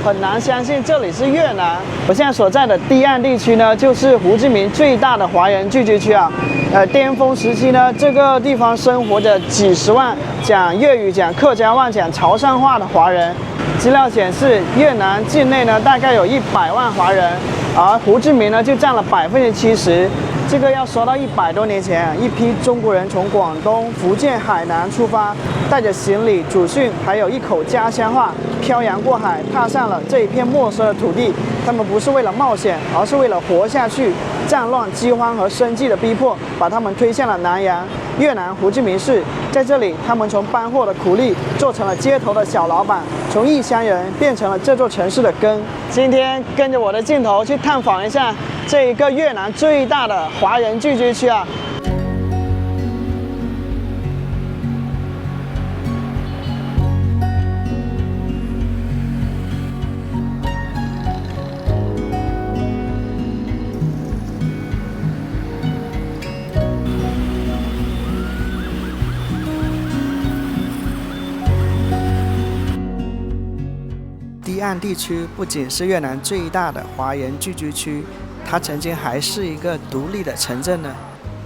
很难相信这里是越南。我现在所在的堤岸地区呢，就是胡志明最大的华人聚居区啊。巅峰时期呢，这个地方生活着几十万讲粤语、讲客家话、讲潮汕话的华人。资料显示，越南境内呢大概有100万华人，而胡志明呢就占了70%。这个要说到100多年前，一批中国人从广东、福建、海南出发，带着行李、祖训，还有一口家乡话，漂洋过海，踏上了这一片陌生的土地。他们不是为了冒险，而是为了活下去。战乱、饥荒和生计的逼迫，把他们推向了南洋越南胡志明市。在这里，他们从搬货的苦力做成了街头的小老板，从异乡人变成了这座城市的根。今天跟着我的镜头去探访一下这一个越南最大的华人聚居区啊。堤岸地区不仅是越南最大的华人聚居区，它曾经还是一个独立的城镇呢。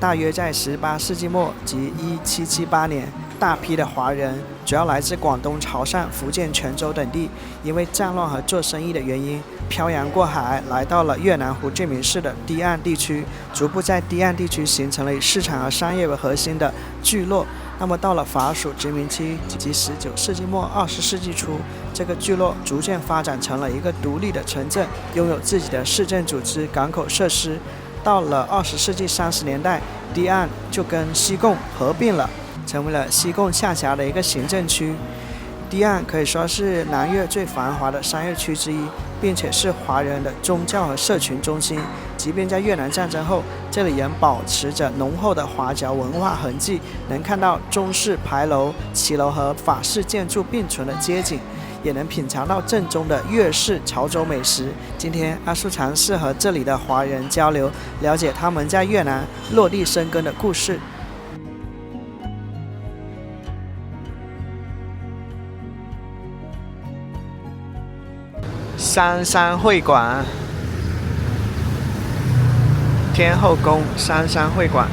大约在18世纪末及1778年，大批的华人，主要来自广东潮汕、福建泉州等地，因为战乱和做生意的原因，漂洋过海来到了越南胡志明市的堤岸地区，逐步在堤岸地区形成了以市场和商业为核心的聚落。那么到了法属殖民期及19世纪末20世纪初，这个聚落逐渐发展成了一个独立的城镇，拥有自己的市政组织、港口设施。到了20世纪30年代，堤岸就跟西贡合并了，成为了西贡下辖的一个行政区。堤岸可以说是南越最繁华的商业区之一，并且是华人的宗教和社群中心。即便在越南战争后，这里仍保持着浓厚的华侨文化痕迹，能看到中式牌楼、骑楼和法式建筑并存的街景，也能品尝到正宗的粤式潮州美食。今天阿树尝试和这里的华人交流，了解他们在越南落地生根的故事。三山会馆，天后宫三山会馆。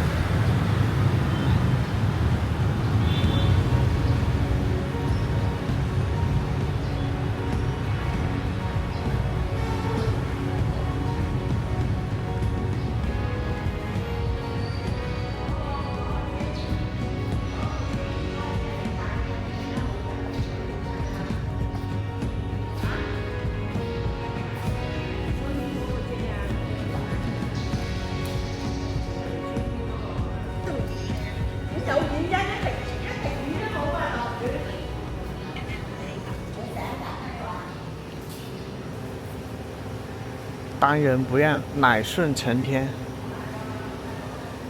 当仁不让，乃顺承天。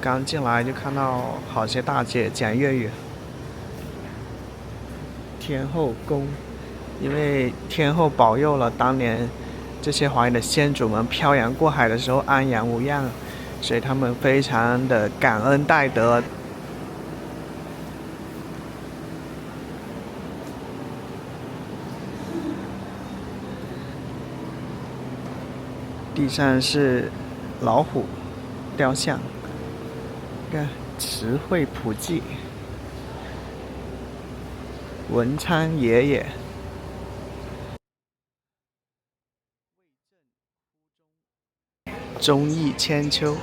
刚进来就看到好些大姐讲粤语。天后宫，因为天后保佑了当年这些华人的先祖们漂洋过海的时候安然无恙，所以他们非常的感恩戴德。地上是老虎雕像，看词汇普济，文昌爷爷，忠义千秋，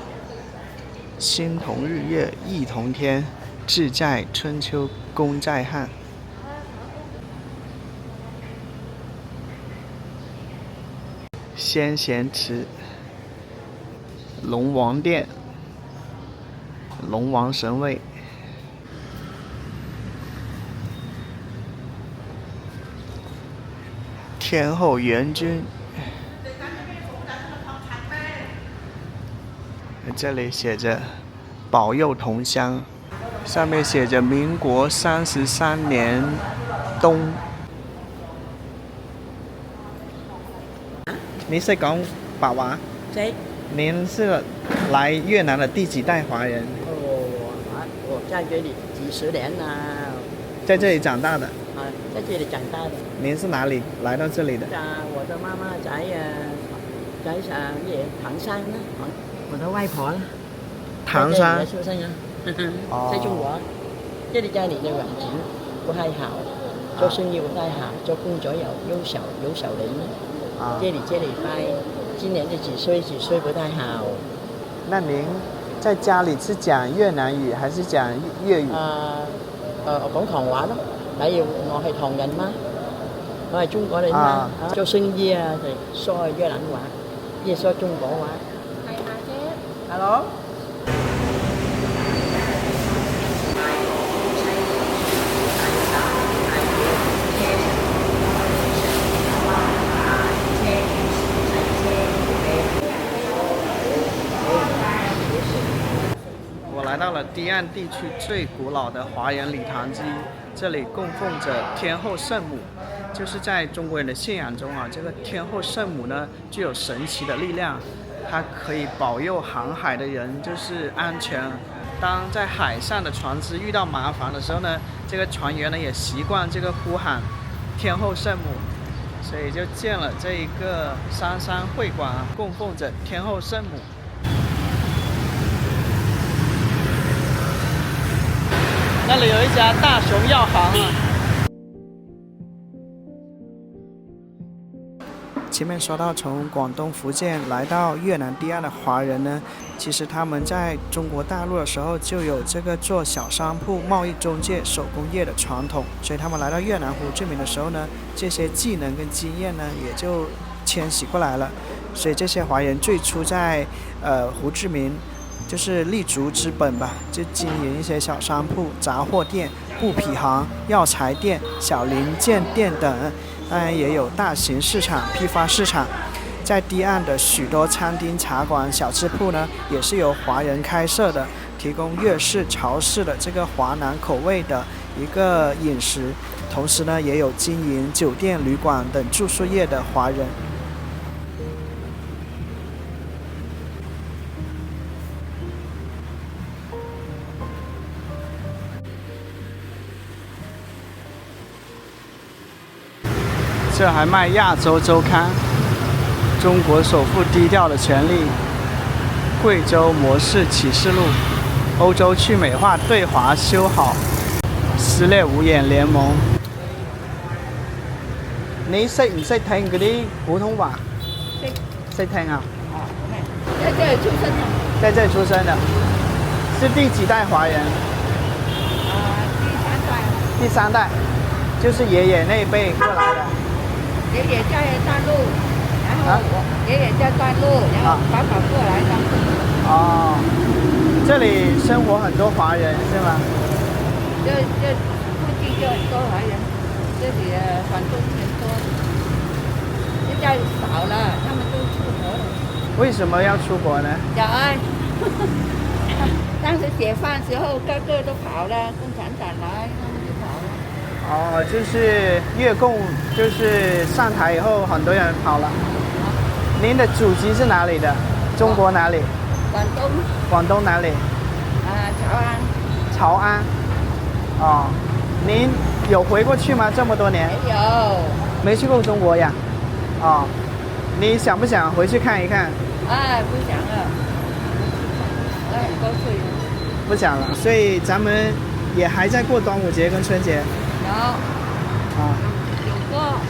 心同日月意同天，志在春秋功在汉。先贤祠，龙王殿，龙王神位，天后元君。这里写着保佑同乡，上面写着民国33年冬。你是讲白话？谁？您是来越南的第几代华人？我在这里几十年了。在这里长大的？在这里长大的。您是哪里来到这里的？我的妈妈在唐山呢，我的外婆呢，唐山出生啊，在中国。这里家里的环境不太好，做生意不太好，做工作有小人。这里待，今年的几岁不太好。那您在家里是讲越南语还是讲粤语？我講唐話咯，例如我係唐人嘛，我係中國人嘛，做生意啊就說越南話，也說中國話。係啊姐。Hello。来到了堤岸地区最古老的华人礼堂之一，这里供奉着天后圣母。就是在中国人的信仰中啊，这个天后圣母呢具有神奇的力量，它可以保佑航海的人就是安全。当在海上的船只遇到麻烦的时候呢，这个船员呢也习惯这个呼喊天后圣母，所以就建了这一个三山会馆啊，供奉着天后圣母。那里有一家大熊药行啊。前面说到从广东、福建来到越南堤岸的华人呢，其实他们在中国大陆的时候就有这个做小商铺、贸易中介、手工业的传统，所以他们来到越南胡志明的时候呢，这些技能跟经验呢也就迁徙过来了。所以这些华人最初在胡志明就是立足之本吧，就经营一些小商铺、杂货店、布匹行、药材店、小零件店等，当然也有大型市场、批发市场。在堤岸的许多餐厅、茶馆、小吃铺呢，也是由华人开设的，提供粤式、潮式的这个华南口味的一个饮食。同时呢，也有经营酒店、旅馆等住宿业的华人。这还卖亚洲周刊，中国首富低调的权利，贵州模式启示录，欧洲去美化对华修好，撕裂五眼聯盟。你識唔識聽嗰啲普通話？識聽啊？在这里出生的。在这里出生的，是第几代华人？第三代，就是爷爷那一辈过来的。爷爷在大陆，然后爷爷在大陆，然后爸爸过来的。哦，这里生活很多华人是吗？这附近就很多华人，这里广东人多，现在少了，他们都出国了。为什么要出国呢？当时解放时候，个个都跑了，共产党来，他们就跑了。哦，就是越共，就是上台以后，很多人跑了。您的祖籍是哪里的？中国哪里？广东。广东哪里？潮安。潮安。哦，您有回过去吗？这么多年？没有。没去过中国呀？哦，你想不想回去看一看？不想了。我很高兴。不想了，所以咱们也还在过端午节跟春节。有，有过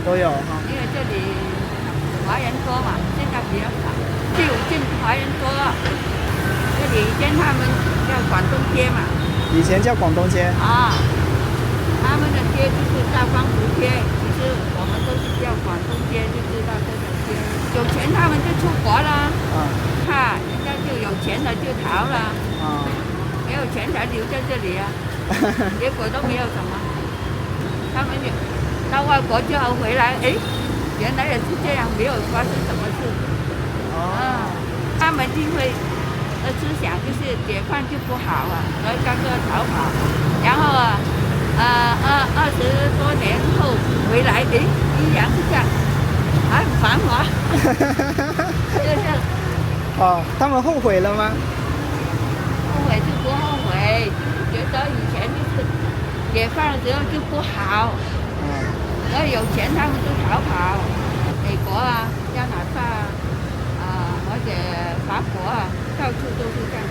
都有哈，因为这里华人多嘛，现在比较少，第五镇华人多。这里以前他们叫广东街嘛，以前叫广东街啊，他们的街就是大光湖街，其实我们都是叫广东街，就知道这条街。有钱他们就出国了，人家就有钱的就逃了，没有钱才留在这里啊。结果都没有什么，他们也到外国之后回来，原来也是这样，没有发生什么事。他们因为思想就是解放就不好所以刚刚逃跑，然后20多年后回来，依然是这样，很繁华。他们后悔了吗？后悔就不后悔。觉得以前就是解放的时候就不好，然后有钱他们就逃跑，美国啊、加拿大或者法国啊，到处都是这样。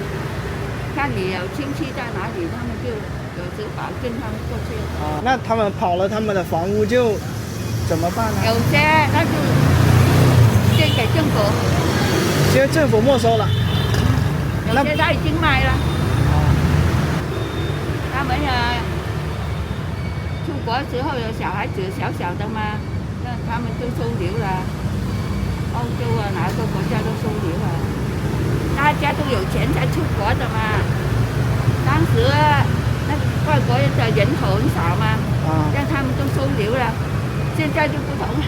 看你有亲戚在哪里，他们就有时保证他们过去。那他们跑了，他们的房屋就怎么办呢？有些那就献给政府，现在政府没收了。有些他已经卖了。他们出国之后有小孩子小小的嘛，那他们就收留了。欧洲啊，哪个国家都收留了。大家都有钱才出国的嘛。当时那外国人的人口很少嘛，让他们都收留了。现在就不同了。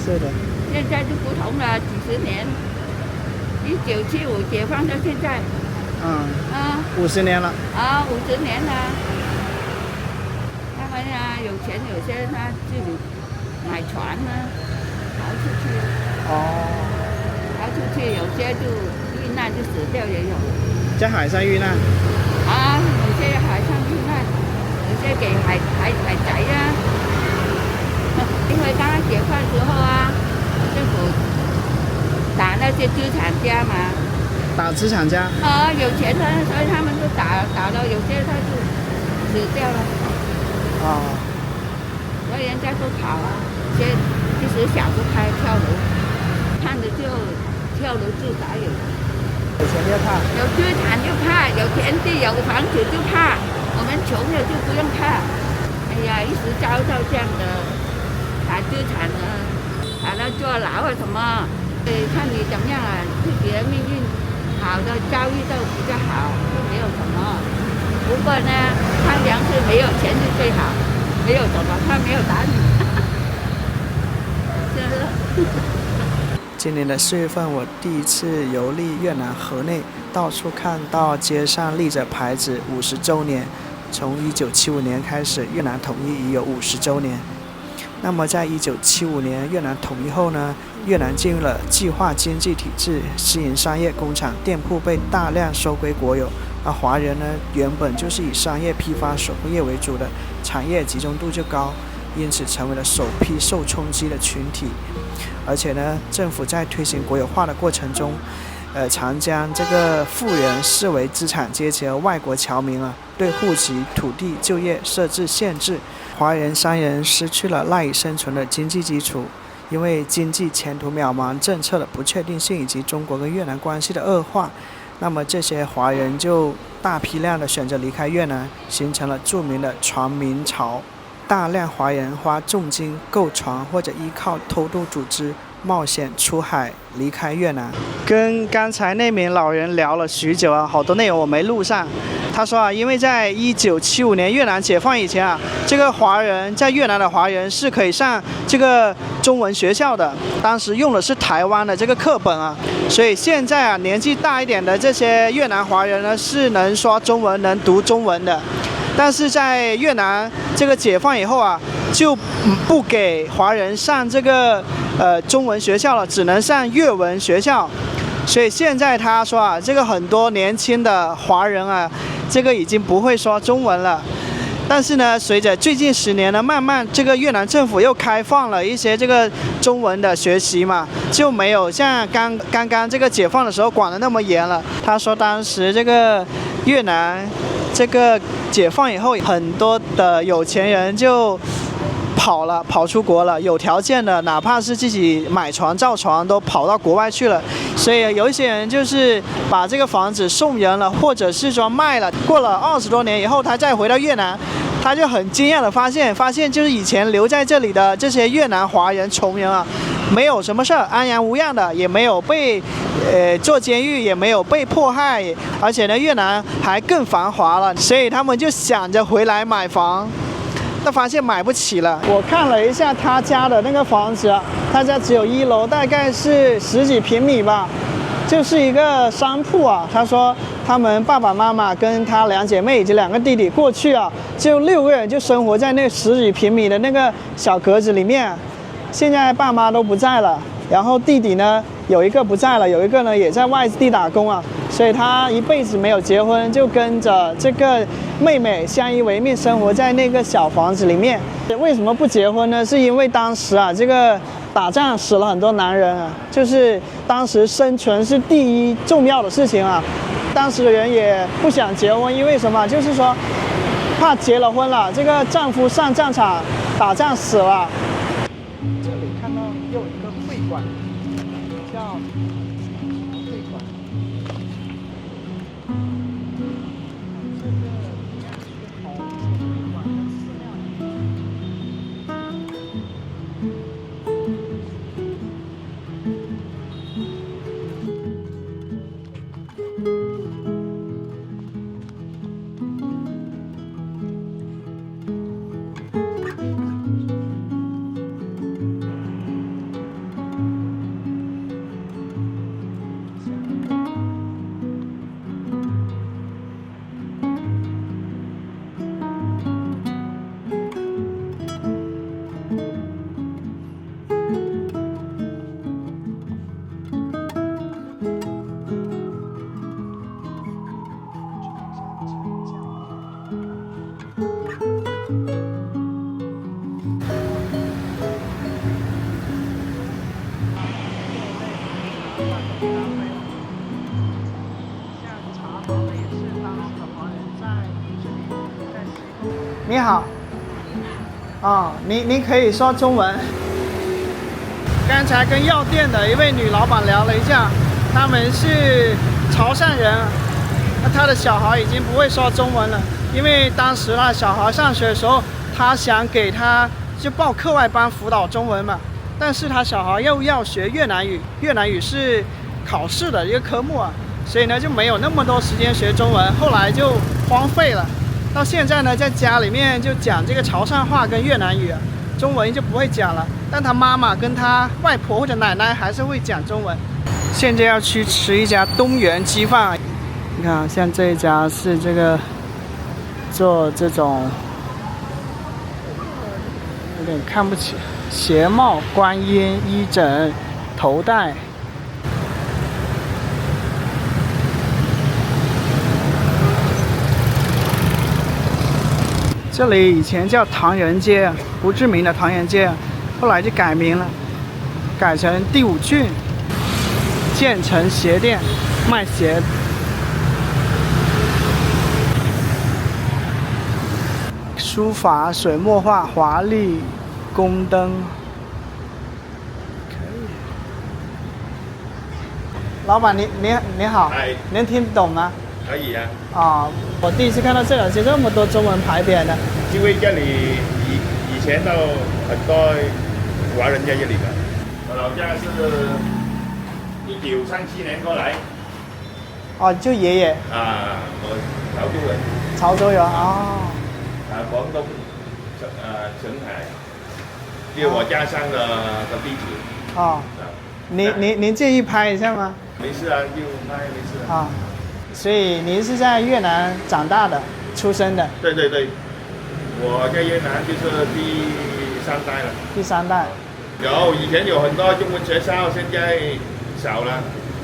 是的。现在就不同了，几十年，1975解放到现在。50年了。50年了。他们有钱，有些他自己买船逃出去。逃出去，有些就遇难就死掉也有。在海上遇难。有些海上遇难，有些给海贼啊。因为刚刚解放之后政府打那些资产家嘛。打资产家。有钱的，所以他们都打到有些他就死掉了。所以人家都跑有些即使想不开跳楼，看着就跳楼自杀有。有钱就怕。有资产就怕，有田地有房子就怕，我们穷了就不用怕。哎呀，一时遭到这样的打资产打到坐牢什么，看你怎么样自己的命运好的遭遇到比较好，就没有什么。不过呢，看粮食没有钱是最好，没有什么，他没有打你。今年的4月份，我第一次游历越南河内，到处看到街上立着牌子50周年。从1975年开始，越南统一已有50周年。那么在1975年越南统一后呢，越南进入了计划经济体制，私营商业工厂、店铺被大量收归国有。而华人呢，原本就是以商业批发、手工业为主的，产业集中度就高，因此成为了首批受冲击的群体。而且呢，政府在推行国有化的过程中，常将这个富人视为资产阶级和外国侨民对户籍、土地、就业设置限制，华人商人失去了赖以生存的经济基础。因为经济前途渺茫、政策的不确定性以及中国跟越南关系的恶化，那么这些华人就大批量的选择离开越南，形成了著名的船民潮。大量华人花重金购船，或者依靠偷渡组织冒险出海离开越南。跟刚才那名老人聊了许久好多内容我没录上。他说因为在1975年越南解放以前这个华人在越南的华人是可以上这个中文学校的，当时用的是台湾的这个课本所以现在年纪大一点的这些越南华人呢是能说中文、能读中文的。但是在越南这个解放以后就不给华人上这个中文学校了，只能上越文学校。所以现在他说这个很多年轻的华人这个已经不会说中文了。但是呢，随着最近10年呢，慢慢这个越南政府又开放了一些这个中文的学习嘛，就没有像刚刚这个解放的时候管得那么严了。他说当时这个越南这个解放以后，很多的有钱人就跑出国了，有条件的哪怕是自己买船造船都跑到国外去了。所以有一些人就是把这个房子送人了，或者是说卖了，过了20多年以后他再回到越南，他就很惊讶的发现就是以前留在这里的这些越南华人穷人没有什么事儿，安然无恙的，也没有被坐监狱，也没有被迫害，而且呢越南还更繁华了，所以他们就想着回来买房。但发现买不起了。我看了一下他家的那个房子，他家只有1楼，大概是10几平米吧，就是一个商铺他说他们爸爸妈妈跟他2姐妹以及2个弟弟过去就6个人就生活在那10几平米的那个小格子里面。现在爸妈都不在了，然后弟弟呢有一个不在了，有一个呢也在外地打工所所以他一辈子没有结婚，就跟着这个妹妹相依为命，生活在那个小房子里面。为什么不结婚呢？是因为当时啊，这个打仗死了很多男人啊，就是当时生存是第一重要的事情啊。当时的人也不想结婚，因为什么？就是说怕结了婚了，这个丈夫上战场打仗死了。这里看到又有一个会馆，叫会馆。这个应该是红色会馆跟寺庙。你好，您可以说中文。刚才跟药店的一位女老板聊了一下，他们是潮汕人，那他的小孩已经不会说中文了，因为当时那小孩上学的时候，他想给他就报课外班辅导中文嘛，但是他小孩又要学越南语，越南语是考试的一个科目啊，所以呢就没有那么多时间学中文，后来就荒废了。到现在呢，在家里面就讲这个潮汕话跟越南语啊，中文就不会讲了。但他妈妈跟他外婆或者奶奶还是会讲中文。现在要去吃一家东源鸡饭，你看，像这一家是这个做这种有点看不起，鞋帽、观音、衣枕、头带。这里以前叫唐人街，胡志明的唐人街，后来就改名了，改成第五郡建成鞋店，卖鞋。书法、水墨画、华丽宫灯，可以。老板，你好，嗨，您听懂吗？可以啊。我第一次看到这里有这么多中文牌匾的。因为这里以前都很多华人在这里的。我老家是1937年过来。就爷爷。我潮州人。潮州人哦。广东澄海，就是我家乡的地址。您介意拍一下吗？没事啊，就拍没事啊。所以您是在越南长大的，出生的？对对对，我在越南就是第3代了。第3代。以前有很多中文学校，现在少了。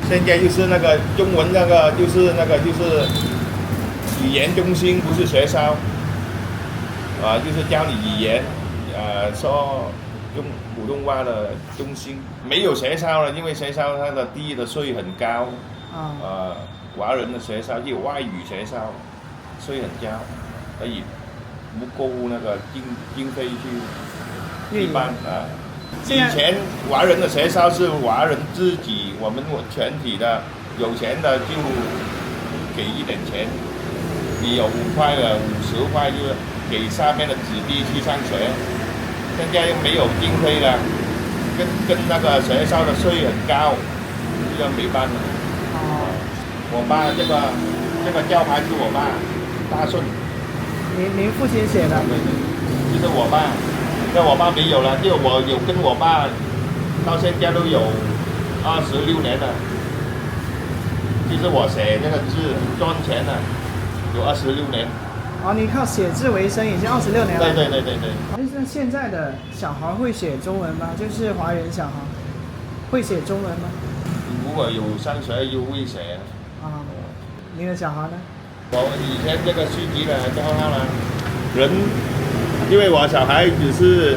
现在就是那个中文就是语言中心，不是学校。就是教你语言，说普通话的中心。没有学校了，因为学校它的地的税很高。华人的学校就有外语学校，税很高，所以不够那个经费去一般以前华人的学校是华人自己，我们全体的有钱的就给一点钱，你有5块的、50块就给下面的子弟去上学。现在没有经费了，跟那个学校的税很高，这样没办法。我爸这个教牌是我爸大顺。您父亲写的？对，就是我爸。那我爸没有了，就我有跟我爸到现在都有26年了。就是我写这个字赚钱了，有26年。你靠写字为生已经26年了。对。那现在的小孩会写中文吗？就是华人小孩会写中文吗？如果有上学就会写。你的小孩呢？我以前这个书籍呢教他了，人，因为我小孩只是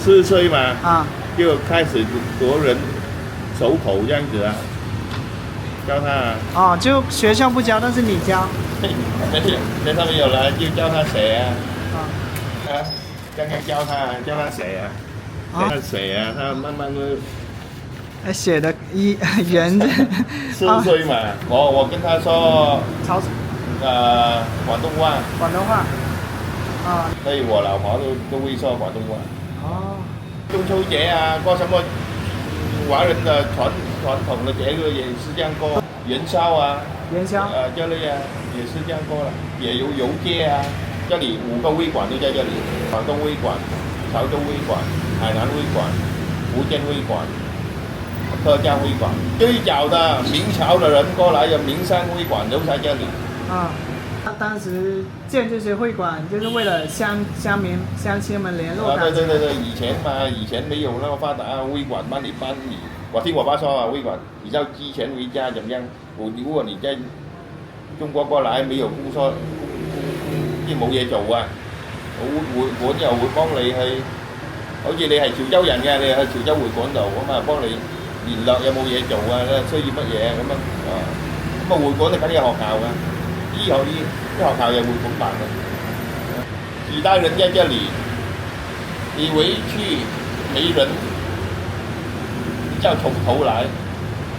4岁嘛，啊，就开始读人手口这样子啊，教他啊。哦，就学校不教，但是你教。在上面有了就教他写啊，啊，刚刚教他写啊，教他写啊，他慢慢的。写的圆的。4岁嘛，我跟他说潮广东话，广东话。啊。所以我老婆都会说广东话。哦。中秋节啊，过什么华人的传统的节日也是这样过，元宵啊，这类啊也是这样过了，也有游街啊，这里5个会馆都在这里，广东会馆、潮州会馆、海南会馆、福建会馆、客家会馆，最早的明朝的人过来的名山会馆都在这里。啊，当时建这些会馆就是为了乡亲们联络感情。对，以前没有那么发达，会馆帮你搬你。我听我爸说啊，会馆你要寄钱回家怎么样？如果你在中國過嚟沒有工作，即係冇嘢做啊，會館又會幫你去，好似你係潮州人嘅，你去潮州會館度咁啊，幫你聯絡有冇嘢做啊，需要乜嘢咁啊，咁啊會館就梗有學校嘅，醫學校有會館辦嘅，其他人在這裡，以為去沒人，要從頭來，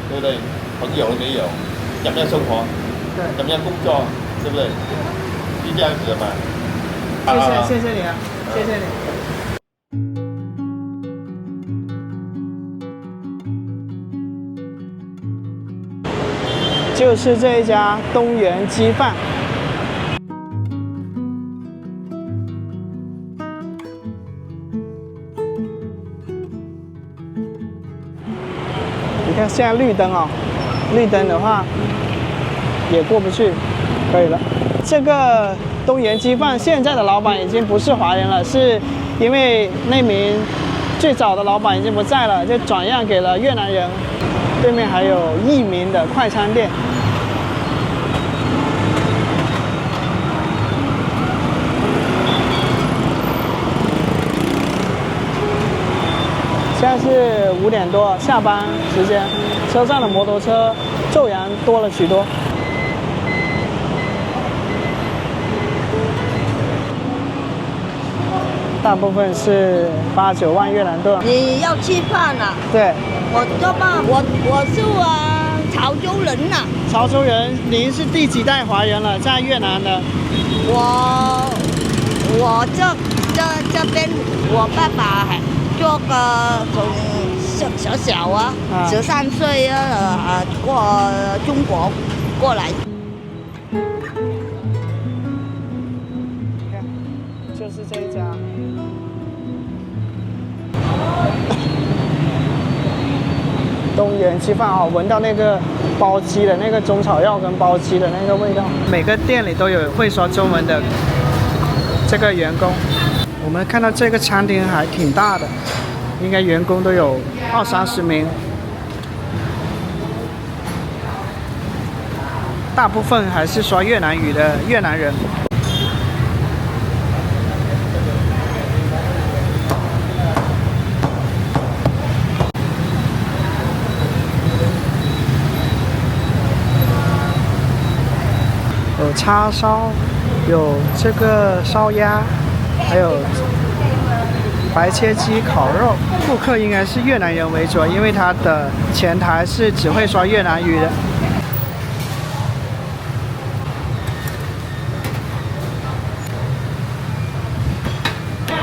對不對？朋友都沒有，怎麼樣生活？对，怎么样工作，对不对？是这样子的嘛。谢谢你啊，谢谢你。就是这一家东源鸡饭。你看现在绿灯哦，绿灯的话。也过不去，可以了。这个东源鸡饭现在的老板已经不是华人了，是因为那名最早的老板已经不在了，就转让给了越南人。对面还有义民的快餐店。现在是5点多，下班时间，车上的摩托车骤然多了许多。大部分是8、9万越南盾。你要吃饭啊？对。我做嘛，我是潮州人呐。潮州人，您是第几代华人了？在越南的？我这边，我爸爸还做个从小啊，13岁过中国过来。就是这一家。东源鸡饭啊，闻到那个包鸡的那个中草药跟包鸡的那个味道。每个店里都有会说中文的这个员工。我们看到这个餐厅还挺大的，应该员工都有20-30名，大部分还是说越南语的越南人。有叉烧，有这个烧鸭，还有白切鸡、烤肉。顾客应该是越南人为主，因为他的前台是只会说越南语的。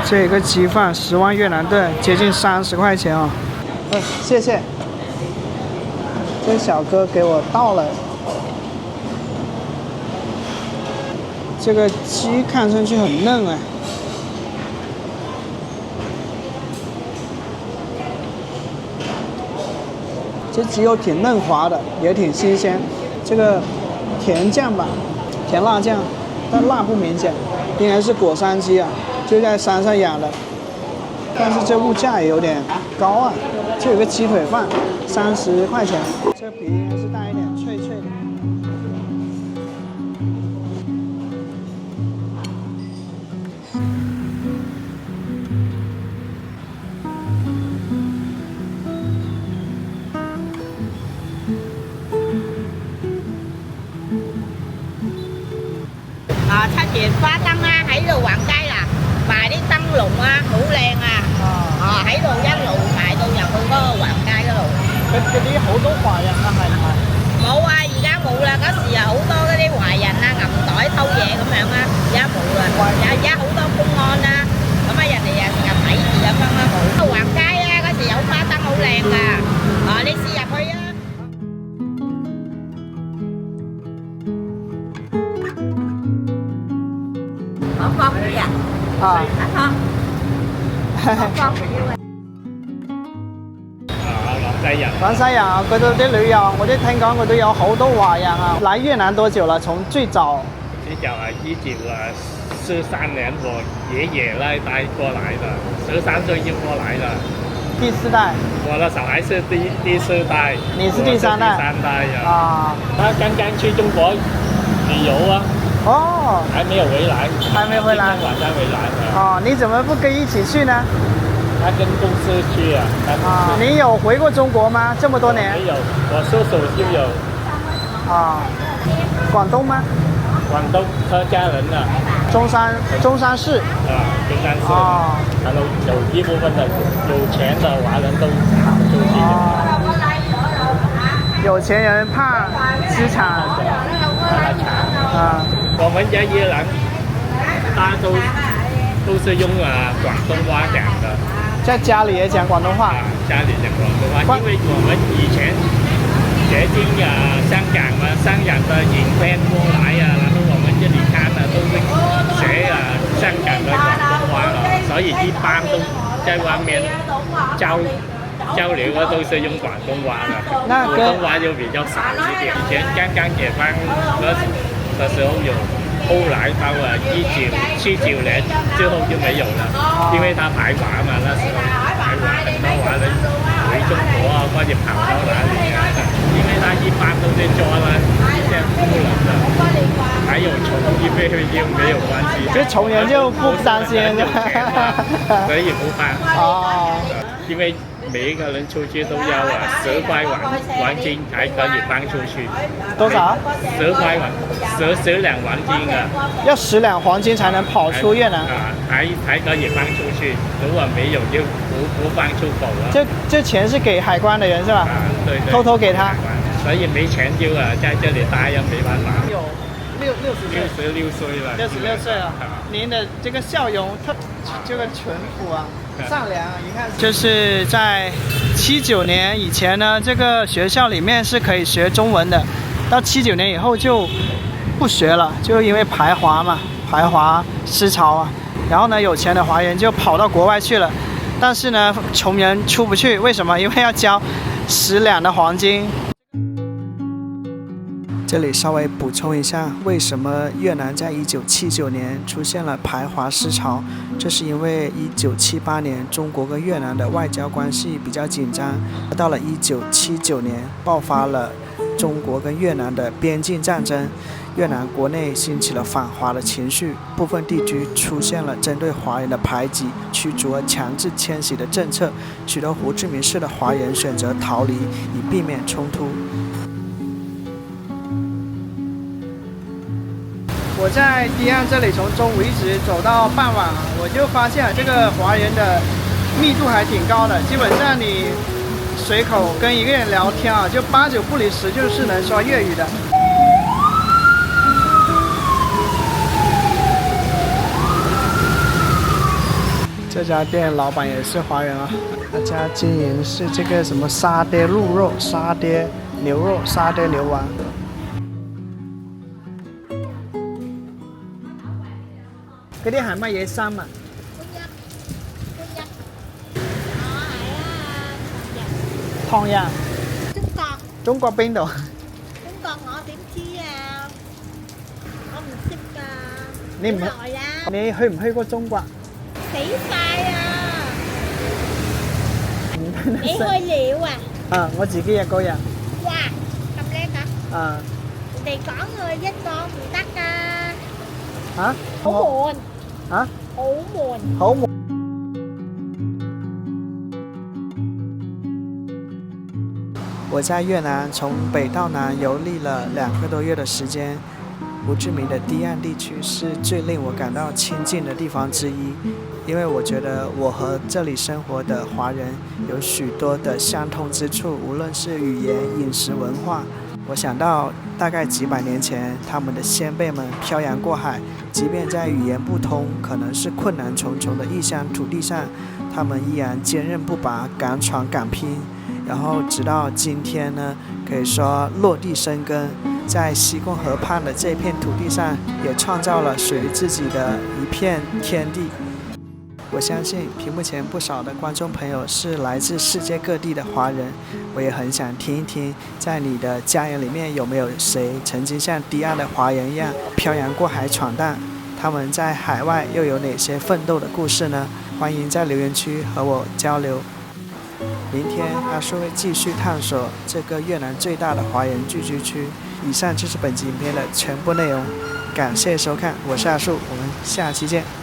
这个鸡饭10万越南盾，接近30块钱哦。谢谢。这小哥给我倒了。这个鸡看上去很嫩哎，这鸡肉挺嫩滑的，也挺新鲜。这个甜酱吧，甜辣酱，但辣不明显，应该是果山鸡啊，就在山上养的。但是这物价也有点高啊，这有个鸡腿饭， 30块钱，这个皮应该是带一点脆脆的。花燈啊，喺度橫街啦，賣啲燈籠啊，好靚啊！喺度一路賣到入去嗰個橫街嗰度。嗰啲好多華人啊，係唔係？冇啊，而家冇啦，嗰時啊好多嗰啲華人啊，銀袋偷嘢咁樣啊，而家冇啦。而家好多公安啦，咁啊人哋啊成日睇住咁樣啦，冇。橫街啊，嗰時有花燈好靚噶，你試入去啊！我幫你啊！廣西人啊，嗰度啲旅遊，我都聽講嗰度有好多華人啊。來越南多久了？從最早1913年我爺爺呢帶過來的，13歲就過來了。第4代。我的小孩是第4代。你是第3代。第3代呀。啊。他剛剛去中國旅遊啊。哦。還沒有回來。還沒回來。今天晚上回來。哦，你怎麼不跟一起去呢？他跟公司去啊。你有回過中國嗎？這麼多年？沒有，我叔叔就有。啊。廣東嗎？廣東客家人啊。中山市。中山市。然後有一部分的有錢的華人都跑出去。有錢人怕資產。我們家越南大都是用廣東話講的。在家裡也講廣東話。家裡講廣東話，因為我們以前接近香港的影片過來啊，然後我們這裡看的都是學香港的廣東話了，所以一般都在外面交流的都是用廣東話的，普通話就比較少一點。以前剛剛解放的時候有。後來到1979年之後就沒有了，因為他排華嘛，那時候排華，很多華人回中國啊，或者跑到哪裡啊，因為他一般都是抓了一些富人的，還有窮一輩就沒有關係，就窮人就不擔心，所以不怕。哦，因為每一個人出去都要10塊黃金才可以放出去。多少？10兩黃金啊！要10兩黃金才能跑出越南。才可以放出去，如果沒有就不放出口了。這錢是給海關的人是吧？對。偷偷給他。所以沒錢就在這裡待也沒辦法。有66歲了。66歲了。您的這個笑容，這個淳樸啊。善良啊，一看就是在79年以前呢，這個學校裡面是可以學中文的，到79年以後就不學了，就因為排華嘛，排華思潮啊，然後呢，有錢的華人就跑到國外去了，但是呢，窮人出不去，為什麼？因為要交10兩的黃金。这里稍微补充一下，为什么越南在1979年出现了排华思潮？这是因为1978年中国跟越南的外交关系比较紧张，到了1979年爆发了中国跟越南的边境战争，越南国内兴起了反华的情绪，部分地区出现了针对华人的排挤、驱逐和强制迁徙的政策，许多胡志明市的华人选择逃离，以避免冲突。我在堤岸这里从中午一直走到傍晚，我就发现这个华人的密度还挺高的，基本上你随口跟一个人聊天啊，就8、9不离10就是能说粤语的。这家店老板也是华人啊，他家经营是这个什么沙爹鹿肉、沙爹牛肉、沙爹牛丸。嗰啲係乜嘢衫啊？唐人。中國邊度？中國我點知啊？我唔識㗎。你唔去？你去唔去過中國？死晒啊！你去了啊？啊，我自己一個人。哇，咁叻㗎！啊。人哋講佢一個唔得㗎。啊？好悶。啊？好悶。好悶。我在越南从北到南游历了2个多月的时间，胡志明的堤岸地区是最令我感到亲近的地方之一，因为我觉得我和这里生活的华人有许多的相通之处，无论是语言、饮食、文化。我想到大概几百年前，他们的先辈们漂洋过海，即便在语言不通，可能是困难重重的异乡土地上，他们依然坚韧不拔，敢闯敢拼，然后直到今天呢，可以说落地生根，在西贡河畔的这片土地上，也创造了属于自己的一片天地。我相信屏幕前不少的观众朋友是来自世界各地的华人，我也很想听一听，在你的家人里面有没有谁曾经像堤岸的华人一样漂洋过海闯荡，他们在海外又有哪些奋斗的故事呢？欢迎在留言区和我交流。明天阿叔会继续探索这个越南最大的华人聚居区。以上就是本集影片的全部内容，感谢收看，我是阿树，我们下期见。